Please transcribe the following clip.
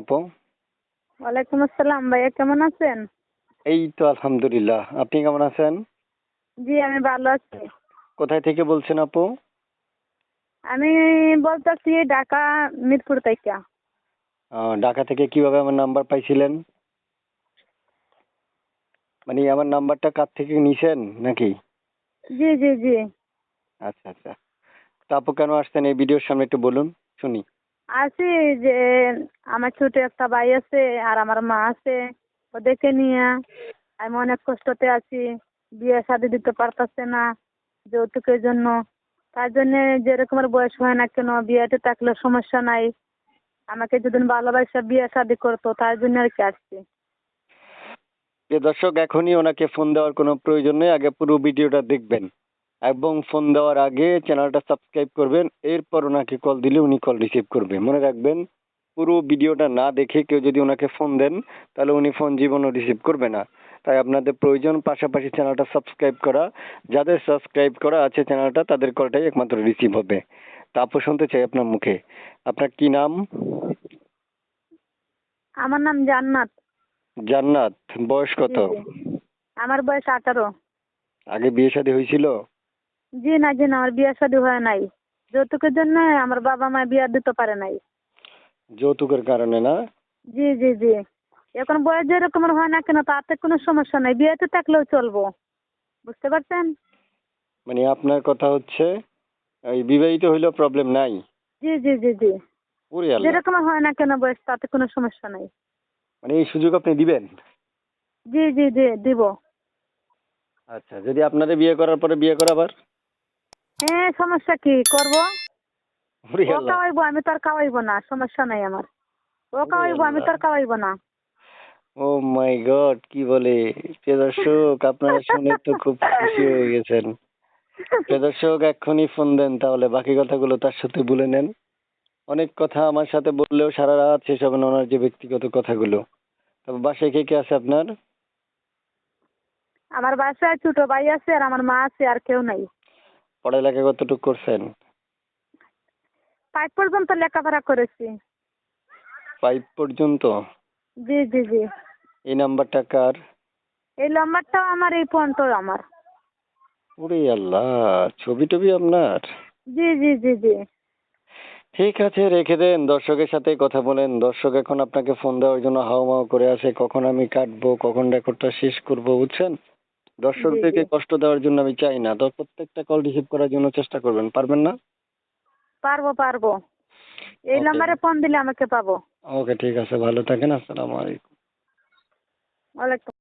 আপু। ওয়ালাইকুম আসসালাম ভাইয়া, কেমন আছেন? এই তো আলহামদুলিল্লাহ, আপনি কেমন আছেন? জি আমি ভালো আছি। কোথায় থেকে বলছেন আপু? আমি বলতেছি ঢাকা মিরপুর থেকে। ঢাকা থেকে কিভাবে আমার নাম্বার পাইছিলেন? মানে আমার নাম্বারটা কার থেকে নিছেন নাকি? জি জি জি। আচ্ছা আচ্ছা। তা আপু কেন আসছেন এই ভিডিওর সামনে একটু বলুন, শুনি। আছি যে আমার ছোট একটা ভাই আছে আর আমার মা আছে, ওদেরকে নিয়ে আমি অনেক কষ্টতে আছি। বিয়ে শাদী দিতে পারতেছে না যৌতুকের জন্য। তার জন্য যেরকমের বয়স হয় না কেন, বিয়েতে থাকলে সমস্যা নাই। আমাকে যেদিন ভালোবাসা বিয়ে শাদী করতো, তার জন্য আর কি আসছি। প্রিয় দর্শক, এখনই ওনাকে ফোন দেওয়ার কোনো প্রয়োজন নেই, আগে পুরো ভিডিওটা দেখবেন এবং ফোন দেওয়ার আগে চ্যানেলটা সাবস্ক্রাইব করবেন। এরপর ওনাকে কল দিলে উনি কল রিসিভ করবে। মনে রাখবেন, পুরো ভিডিওটা না দেখে কেউ যদি ওনাকে ফোন দেন তাহলে উনি ফোন জীবনও রিসিভ করবে না। তাই আপনাদের প্রয়োজন পাশাপাশি চ্যানেলটা সাবস্ক্রাইব করা। যাদের সাবস্ক্রাইব করা আছে চ্যানেলটা, তাদের কলটাই একমাত্র রিসিভ হবে। তারপর শুনতে চাই আপনার মুখে, আপনার কি নাম? আমার নাম জান্নাত। জান্নাত। বয়স কত? জি জি। আমার বয়স 18। আগে বিয়ে শাদী হয়েছিল? জি না জি না, আমার বিয়ে শাদী হয় নাই। যৌতুকের জন্য আমার বাবা মা বিয়ে দিতে পারে নাই। যৌতুকের কারণে না? জি জি জি। এখন বয়স যেরকমের হয় না কেন, তাতে কোনো সমস্যা নাই, বিয়েতে থাকলেও চলবো। বুঝতে পারছেন? মানে আপনার কথা হচ্ছে এই বিবাহিত হইলেও প্রবলেম নাই? জি জি জি জি। ওরে আল্লাহ। যেরকমের হয় না কেন বয়স, তাতে কোনো সমস্যা নাই। মানে এই সুযোগ আপনি দিবেন? জি জি জি দিব। আচ্ছা, যদি আপনাদের বিয়ে করার পরে বিয়ে করাবার? হ্যাঁ, সমস্যা কি করব? ওরে ও আল্লাহ। খাওয়াইবো, আমি তো আর খাওয়াইবো না, সমস্যা নাই আমার। ও ওরে খাওয়াইবো, আমি আল্লাহ। তো আর খাওয়াইবো না। ও মাই গড, কি বলে! প্রিয় দর্শক, আপনারা শুনে তো খুব খুশি হয়ে গেছেন। প্রিয় দর্শক, এক্ষুনি ফোন দেন, তাহলে বাকি কথাগুলো তার সাথে বলে নেন। অনেক কথা আমার সাথে বললেও সারা রাত শেষ হবে না ওনার যে ব্যক্তিগত কথাগুলো। তবে বাসায় কে কে আছে আপনার? আমার বাসায় ছোট ভাই আছে আর আমার মা আছে, আর কেউ নাই। পড়ালেখা কতটুকু করছেন? 5 পর্যন্ত লেখাপড়া করেছি। 5 পর্যন্ত? জি জি জি। এই নাম্বারটা কার? এই নাম্বারটাও আমার, এই ফোনটাও আমার। ওরে আল্লাহ, ছবি টবি আপনার? জি জি জি জি। ঠিক আছে, রেখে দেন, দর্শকের সাথে কথা বলেন। দর্শক এখন আপনাকে ফোন দেওয়ার জন্য হাউমাউ করে আছে, কখন আমি কাটবো, কখন রেকর্ডটা শেষ করব, বুঝছেন? জি জি। দর্শকদেরকে কষ্ট দেওয়ার জন্য আমি চাই না, তো প্রত্যেকটা কল রিসিভ করার জন্য চেষ্টা করবেন, পারবেন না? পারবো পারবো। এই ওকে। নাম্বারে ফোন দিলে আমাকে পাবো। ওকে, ঠিক আছে, ভালো থাকেন, আসসালামু আলাইকুম। ওয়ালাইকুম